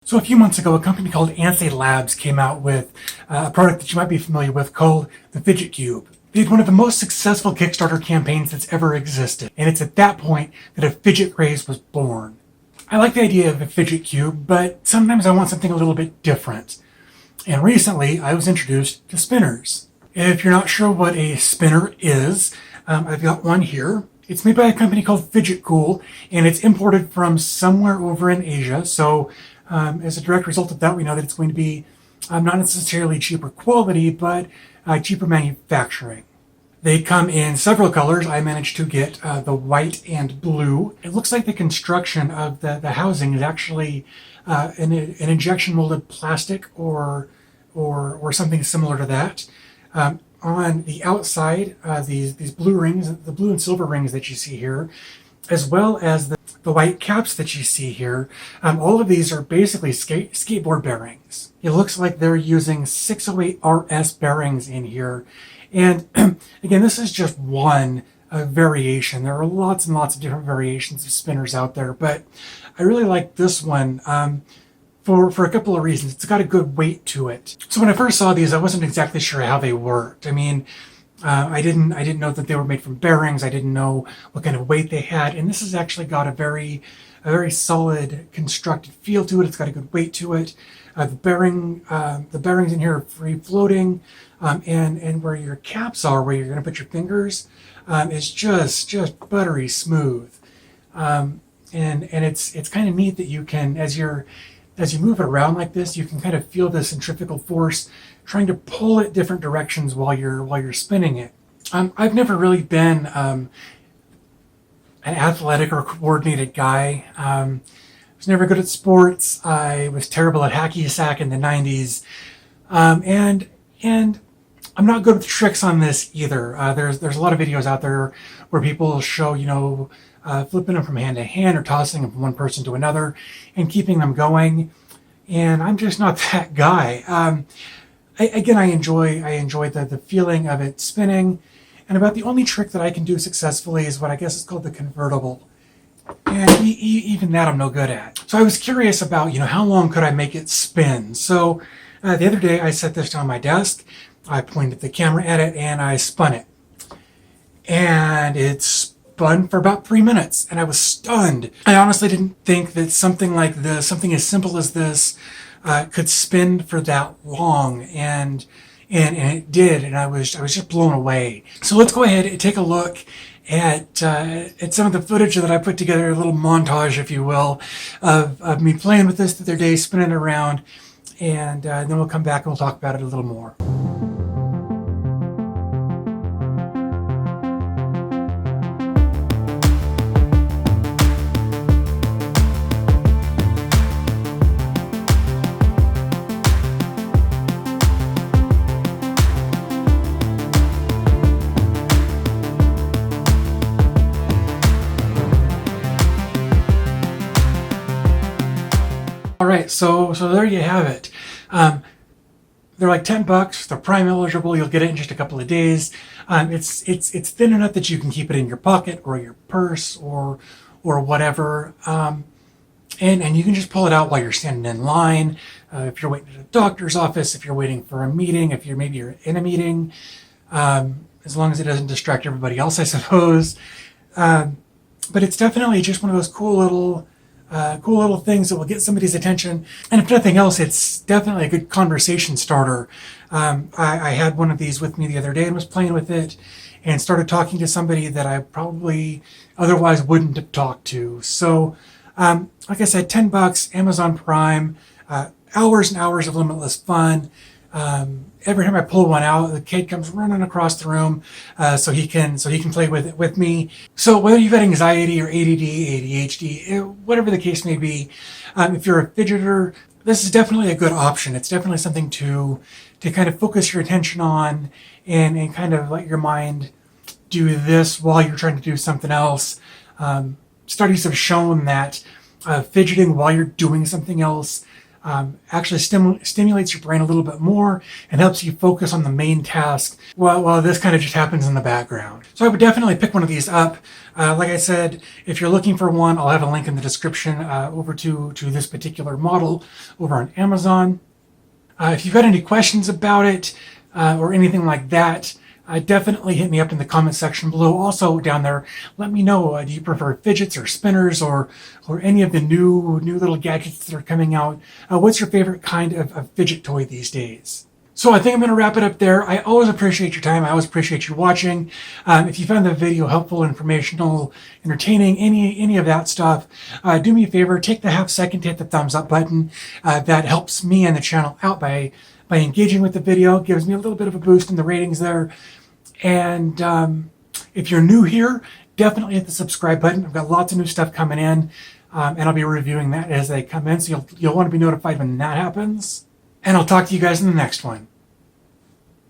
So a few months ago, a company called Ansei Labs came out with a product that you might be familiar with called the Fidget Cube. They had one of the most successful Kickstarter campaigns that's ever existed, and it's at that point that a fidget craze was born. I like the idea of a Fidget Cube, but sometimes I want something a little bit different. And recently, I was introduced to spinners. If you're not sure what a spinner is, I've got one here. It's made by a company called FidgetKool, and it's imported from somewhere over in Asia. So as a direct result of that, we know that it's going to be not necessarily cheaper quality, but cheaper manufacturing. They come in several colors. I managed to get the white and blue. It looks like the construction of the housing is actually an injection molded plastic or something similar to that. On the outside, these blue rings, the blue and silver rings that you see here, as well as the white caps that you see here, all of these are basically skateboard bearings. It looks like they're using 608 RS bearings in here. And again, this is just one variation. There are lots and lots of different variations of spinners out there, but I really like this one for a couple of reasons. It's got a good weight to it. So when I first saw these, I wasn't exactly sure how they worked. I mean, I didn't know that they were made from bearings. I didn't know what kind of weight they had, and this has actually got a very solid constructed feel to it. It's got a good weight to it. The bearings in here are free floating, and where your caps are, where you're going to put your fingers, is just buttery smooth. And it's kind of neat that you can, as you move it around like this, you can kind of feel the centrifugal force trying to pull it different directions while you're spinning it. I've never really been an athletic or coordinated guy. I was never good at sports. I was terrible at hacky sack in the 90s. And I'm not good with tricks on this either. There's a lot of videos out there where people show, flipping them from hand to hand or tossing them from one person to another and keeping them going. And I'm just not that guy. I enjoy the feeling of it spinning. And about the only trick that I can do successfully is what I guess is called the convertible. And even that I'm no good at. So I was curious about, how long could I make it spin? So the other day I set this down on my desk, I pointed the camera at it, and I spun it. And it spun for about 3 minutes, and I was stunned. I honestly didn't think that something like this, something as simple as this, could spin for that long, and it did, and I was just blown away. So let's go ahead and take a look at some of the footage that I put together, a little montage, if you will, of me playing with this the other day, spinning it around, and then we'll come back and we'll talk about it a little more. All right, so there you have it. They're like $10. They're Prime eligible. You'll get it in just a couple of days. It's thin enough that you can keep it in your pocket or your purse or whatever. And you can just pull it out while you're standing in line. If you're waiting at a doctor's office, if you're waiting for a meeting, if you're in a meeting, as long as it doesn't distract everybody else, I suppose. But it's definitely just one of those cool little things that will get somebody's attention. And if nothing else, it's definitely a good conversation starter. I had one of these with me the other day and was playing with it and started talking to somebody that I probably otherwise wouldn't have talked to. So, like I said, $10, Amazon Prime, hours and hours of limitless fun. Every time I pull one out, the kid comes running across the room so he can play with it with me. So whether you've got anxiety or ADD, ADHD, whatever the case may be, if you're a fidgeter, this is definitely a good option. It's definitely something to kind of focus your attention on and kind of let your mind do this while you're trying to do something else. Studies have shown that fidgeting while you're doing something else actually stimulates your brain a little bit more and helps you focus on the main task while this kind of just happens in the background. So I would definitely pick one of these up. Like I said, if you're looking for one, I'll have a link in the description over to this particular model over on Amazon. If you've got any questions about it or anything like that, definitely hit me up in the comment section below. Also down there, let me know, do you prefer fidgets or spinners or any of the new little gadgets that are coming out? What's your favorite kind of fidget toy these days? So I think I'm going to wrap it up there. I always appreciate your time. I always appreciate you watching. If you found the video helpful, informational, entertaining, any of that stuff, do me a favor, take the half second to hit the thumbs up button. That helps me and the channel out by engaging with the video. It gives me a little bit of a boost in the ratings there. And if you're new here, definitely hit the subscribe button. I've got lots of new stuff coming in, and I'll be reviewing that as they come in, so you'll want to be notified when that happens. And I'll talk to you guys in the next one.